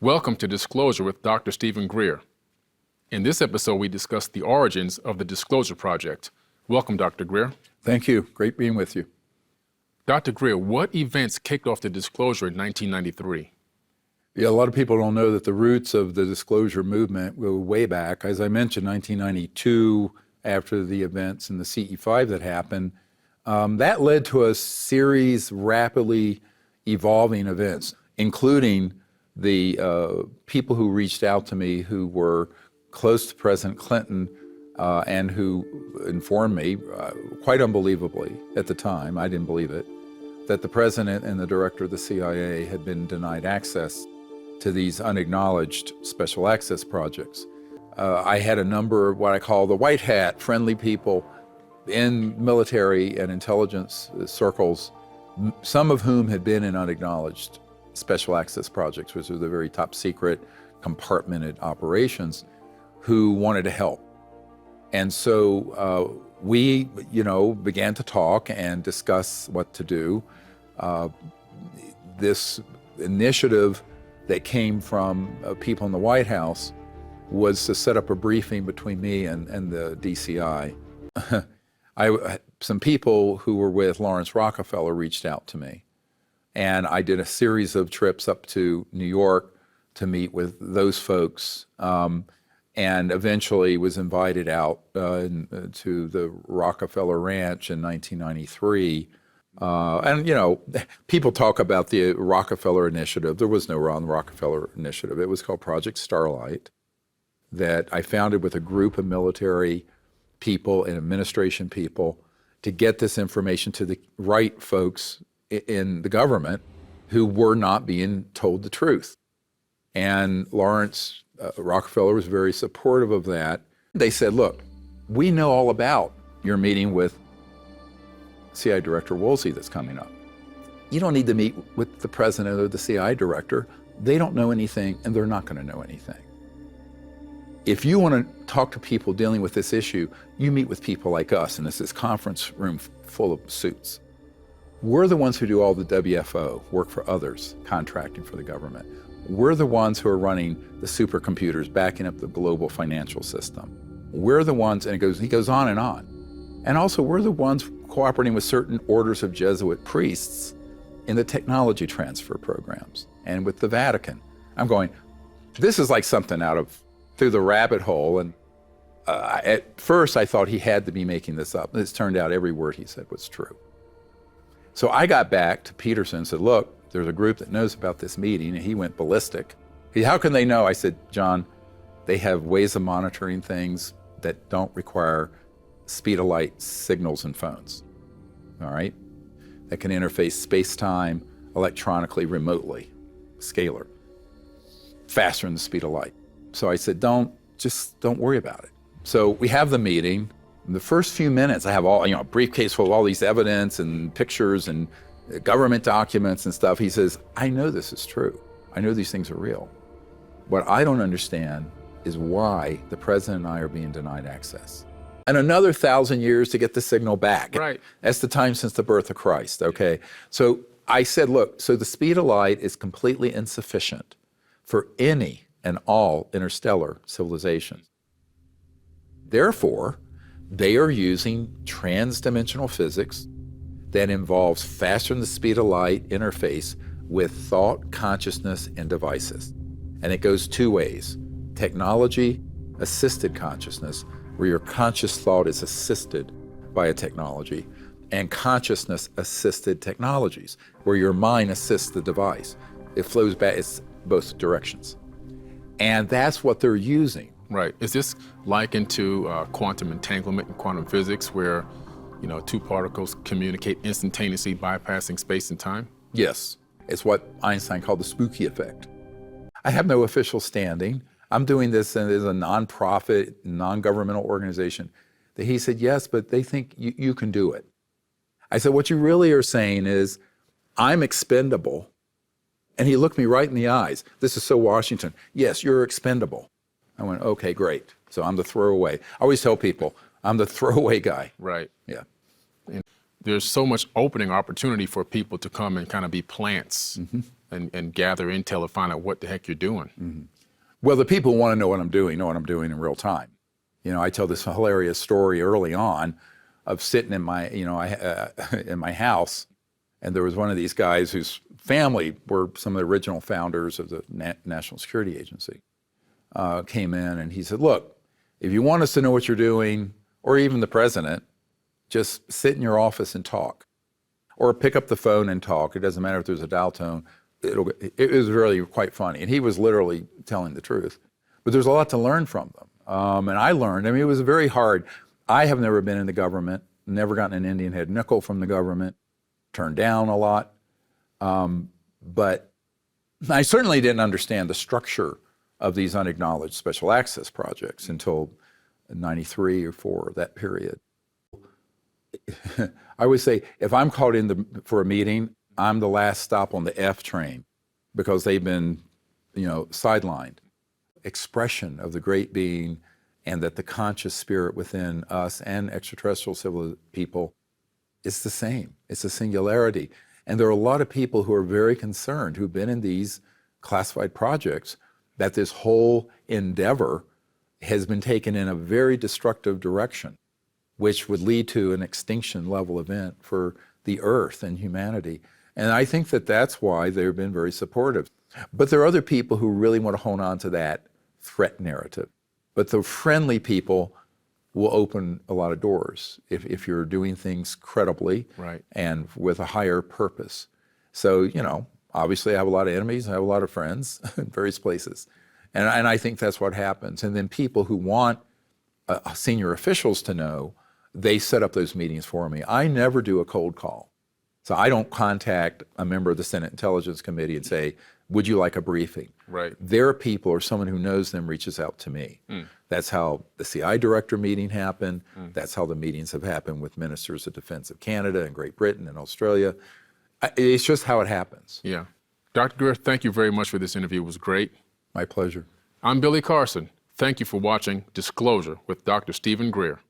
Welcome to Disclosure with Dr. Stephen Greer. In this episode, we discuss the origins of the Disclosure Project. Welcome, Dr. Greer. Thank you. Great being with you. Dr. Greer, what events kicked off the disclosure in 1993? Yeah, a lot of people don't know that the roots of the disclosure movement go way back. As I mentioned, 1992, after the events in the CE5 that happened, that led to a series rapidly evolving events, including the people who reached out to me who were close to President Clinton and who informed me, quite unbelievably at the time, I didn't believe it, that the president and the director of the CIA had been denied access to these unacknowledged special access projects. I had a number of what I call the white hat friendly people in military and intelligence circles, some of whom had been in unacknowledged special access projects, which are the very top secret compartmented operations, who wanted to help. And so we, began to talk and discuss what to do. This initiative that came from people in the White House was to set up a briefing between me and the DCI. Some people who were with Lawrence Rockefeller reached out to me, and I did a series of trips up to New York to meet with those folks, and eventually was invited out to the Rockefeller Ranch in 1993. People talk about the Rockefeller Initiative. There was no Rockefeller Initiative. It was called Project Starlight, that I founded with a group of military people and administration people to get this information to the right folks in the government who were not being told the truth. And Lawrence Rockefeller was very supportive of that. They said, look, we know all about your meeting with CIA Director Woolsey that's coming up. You don't need to meet with the president or the CIA director. They don't know anything, and they're not going to know anything. If you want to talk to people dealing with this issue, you meet with people like us, and it's this conference room full of suits. We're the ones who do all the WFO, work for others, contracting for the government. We're the ones who are running the supercomputers, backing up the global financial system. We're the ones, and he goes on and on. And also, we're the ones cooperating with certain orders of Jesuit priests in the technology transfer programs and with the Vatican. I'm going, this is like something out of through the rabbit hole. And at first, I thought he had to be making this up. And it's turned out every word he said was true. So I got back to Peterson and said, look, there's a group that knows about this meeting, and he went ballistic. How can they know? I said, John, they have ways of monitoring things that don't require speed of light signals and phones, all right? That can interface space-time electronically, remotely, scalar, faster than the speed of light. So I said, don't worry about it. So we have the meeting. In the first few minutes, I have a briefcase full of all these evidence and pictures and government documents and stuff. He says, I know this is true. I know these things are real. What I don't understand is why the president and I are being denied access. And another 1,000 years to get the signal back. Right. That's the time since the birth of Christ, okay? So I said, look, so the speed of light is completely insufficient for any and all interstellar civilizations. Therefore, they are using trans-dimensional physics that involves faster than the speed of light interface with thought, consciousness, and devices. And it goes two ways. Technology-assisted consciousness, where your conscious thought is assisted by a technology, and consciousness-assisted technologies, where your mind assists the device. It flows back, it's both directions. And that's what they're using. Right. Is this likened to quantum entanglement in quantum physics, where two particles communicate instantaneously, bypassing space and time? Yes. It's what Einstein called the spooky effect. I have no official standing. I'm doing this as a nonprofit, non-governmental organization. He said, yes, but they think you can do it. I said, what you really are saying is, I'm expendable. And he looked me right in the eyes. This is so Washington. Yes, you're expendable. I went, okay, great. So I'm the throwaway. I always tell people, I'm the throwaway guy. Right. Yeah. And there's so much opening opportunity for people to come and kind of be plants and gather intel to find out what the heck you're doing. Well, the people who want to know what I'm doing in real time. You know, I tell this hilarious story early on of sitting in my, in my house, and there was one of these guys whose family were some of the original founders of the National Security Agency, came in and he said, look, if you want us to know what you're doing, or even the president, just sit in your office and talk. Or pick up the phone and talk. It doesn't matter if there's a dial tone. It was really quite funny. And he was literally telling the truth. But there's a lot to learn from them. And I learned, it was very hard. I have never been in the government, never gotten an Indian head nickel from the government, turned down a lot. But I certainly didn't understand the structure of these unacknowledged special access projects until 93 or 4, that period. I would say if I'm called in for a meeting, I'm the last stop on the F train because they've been, sidelined. Expression of the great being and that the conscious spirit within us and extraterrestrial civil people is the same. It's a singularity. And there are a lot of people who are very concerned who've been in these classified projects that this whole endeavor has been taken in a very destructive direction, which would lead to an extinction level event for the earth and humanity. And I think that that's why they've been very supportive. But there are other people who really want to hold on to that threat narrative. But the friendly people will open a lot of doors if you're doing things credibly and with a higher purpose. So, obviously I have a lot of enemies, I have a lot of friends in various places. And I think that's what happens. And then people who want senior officials to know, they set up those meetings for me. I never do a cold call. So I don't contact a member of the Senate Intelligence Committee and say, would you like a briefing? Right. Their people or someone who knows them reaches out to me. That's how the CI director meeting happened. That's how the meetings have happened with ministers of defense of Canada and Great Britain and Australia. It's just how it happens. Yeah. Dr. Greer, thank you very much for this interview. It was great. My pleasure. I'm Billy Carson. Thank you for watching Disclosure with Dr. Stephen Greer.